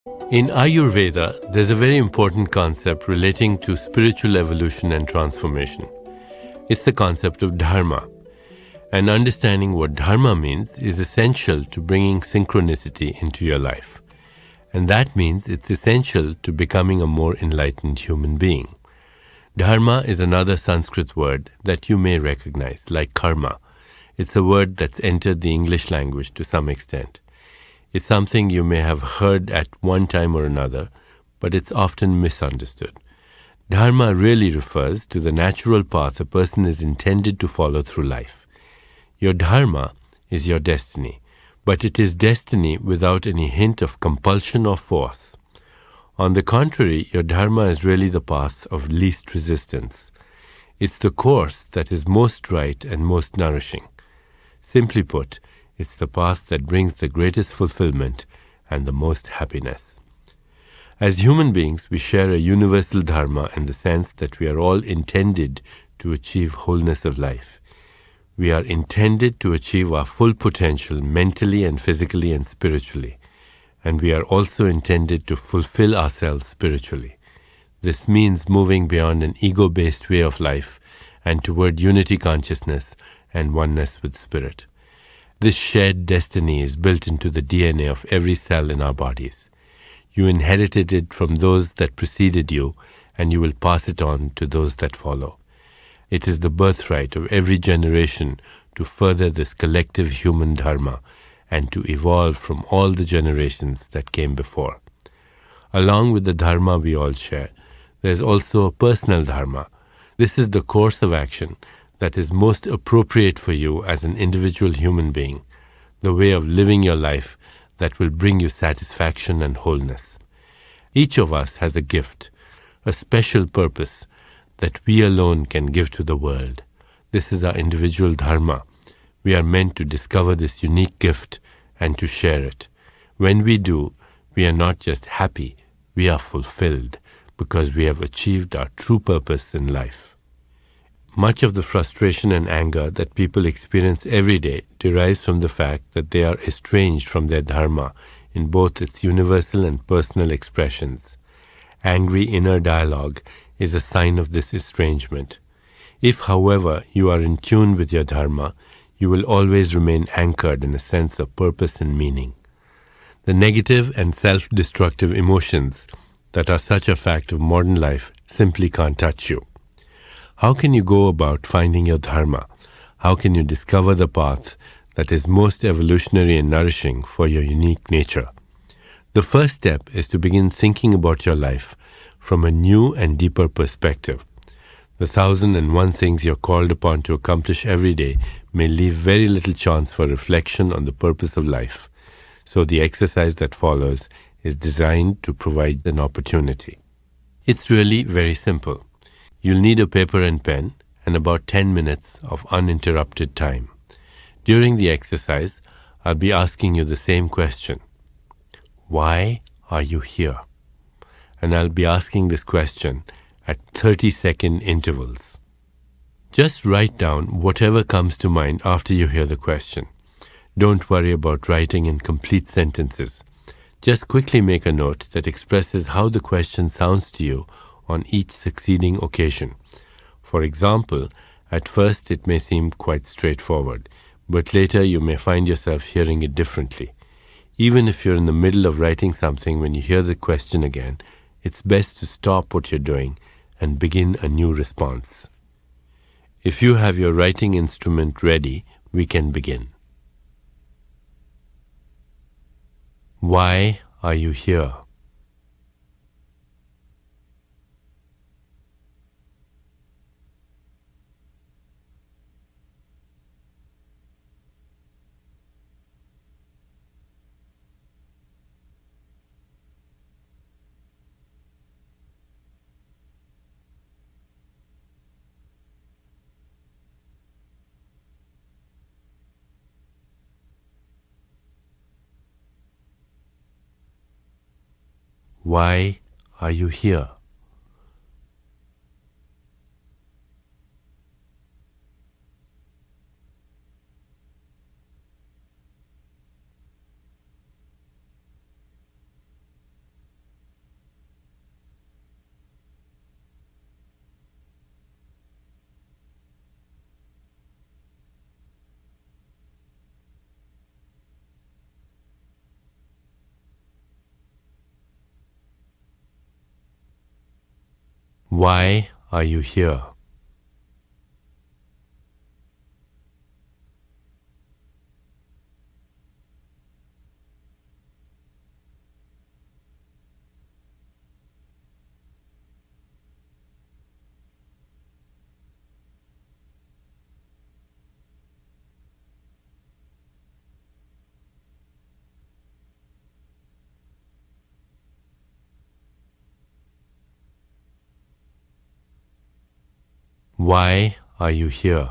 In Ayurveda, there's a very important concept relating to spiritual evolution and transformation. It's the concept of dharma. And understanding what dharma means is essential to bringing synchronicity into your life. And that means it's essential to becoming a more enlightened human being. Dharma is another Sanskrit word that you may recognize, like karma. It's a word that's entered the English language to some extent. It's something you may have heard at one time or another, but it's often misunderstood. Dharma really refers to the natural path a person is intended to follow through life. Your dharma is your destiny, but it is destiny without any hint of compulsion or force. On the contrary, your dharma is really the path of least resistance. It's the course that is most right and most nourishing. Simply put, it's the path that brings the greatest fulfillment and the most happiness. As human beings, we share a universal dharma in the sense that we are all intended to achieve wholeness of life. We are intended to achieve our full potential mentally and physically and spiritually. And we are also intended to fulfill ourselves spiritually. This means moving beyond an ego-based way of life and toward unity consciousness and oneness with spirit. This shared destiny is built into the DNA of every cell in our bodies. You inherited it from those that preceded you, and you will pass it on to those that follow. It is the birthright of every generation to further this collective human dharma and to evolve from all the generations that came before. Along with the dharma we all share, there is also a personal dharma. This is the course of action that is most appropriate for you as an individual human being, the way of living your life that will bring you satisfaction and wholeness. Each of us has a gift, a special purpose that we alone can give to the world. This is our individual dharma. We are meant to discover this unique gift and to share it. When we do, we are not just happy, we are fulfilled because we have achieved our true purpose in life. Much of the frustration and anger that people experience every day derives from the fact that they are estranged from their dharma in both its universal and personal expressions. Angry inner dialogue is a sign of this estrangement. If, however, you are in tune with your dharma, you will always remain anchored in a sense of purpose and meaning. The negative and self-destructive emotions that are such a fact of modern life simply can't touch you. How can you go about finding your dharma? How can you discover the path that is most evolutionary and nourishing for your unique nature? The first step is to begin thinking about your life from a new and deeper perspective. The 1,001 things you're called upon to accomplish every day may leave very little chance for reflection on the purpose of life. So the exercise that follows is designed to provide an opportunity. It's really very simple. You'll need a paper and pen and about 10 minutes of uninterrupted time. During the exercise, I'll be asking you the same question. Why are you here? And I'll be asking this question at 30-second intervals. Just write down whatever comes to mind after you hear the question. Don't worry about writing in complete sentences. Just quickly make a note that expresses how the question sounds to you on each succeeding occasion. For example, at first it may seem quite straightforward, but later you may find yourself hearing it differently. Even if you're in the middle of writing something when you hear the question again, it's best to stop what you're doing and begin a new response. If you have your writing instrument ready, we can begin. Why are you here? Why are you here? Why are you here? Why are you here?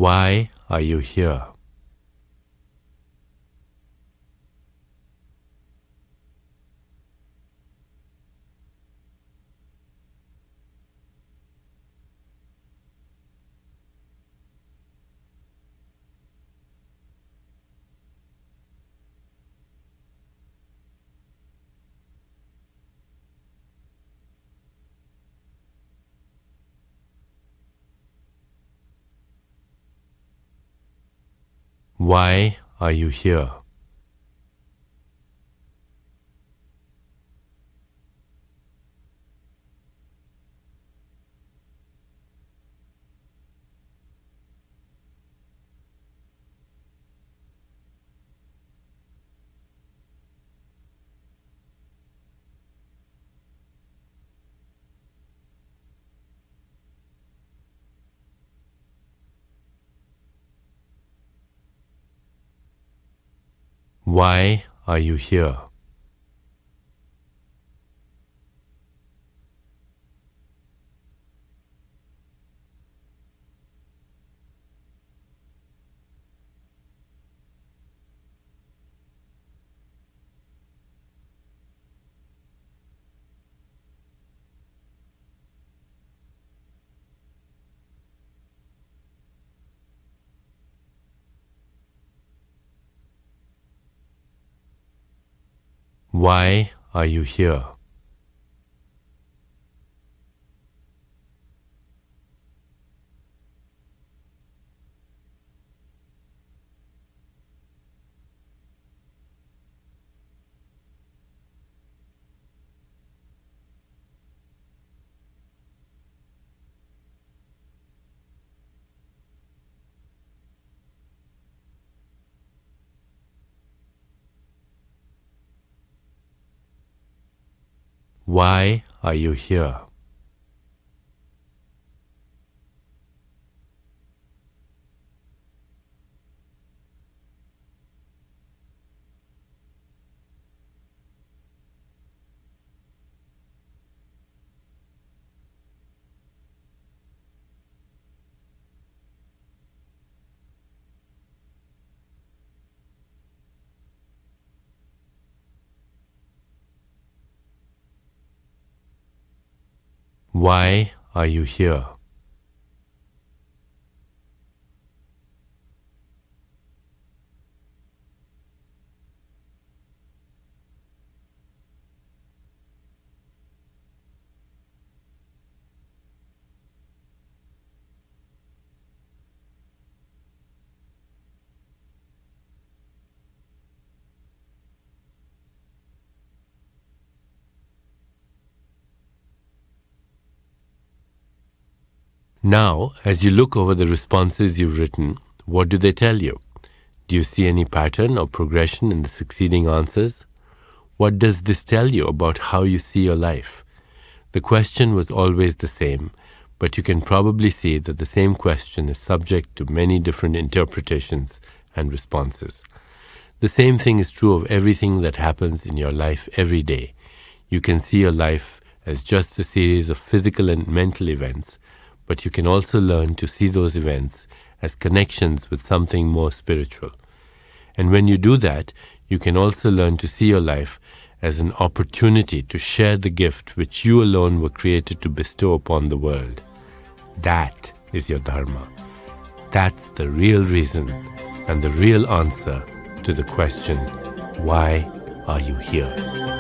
Why are you here? Why are you here? Why are you here? Why are you here? Why are you here? Why are you here? Now, as you look over the responses you've written, what do they tell you? Do you see any pattern or progression in the succeeding answers? What does this tell you about how you see your life? The question was always the same, but you can probably see that the same question is subject to many different interpretations and responses. The same thing is true of everything that happens in your life every day. You can see your life as just a series of physical and mental events, but you can also learn to see those events as connections with something more spiritual. And when you do that, you can also learn to see your life as an opportunity to share the gift which you alone were created to bestow upon the world. That is your dharma. That's the real reason and the real answer to the question, why are you here?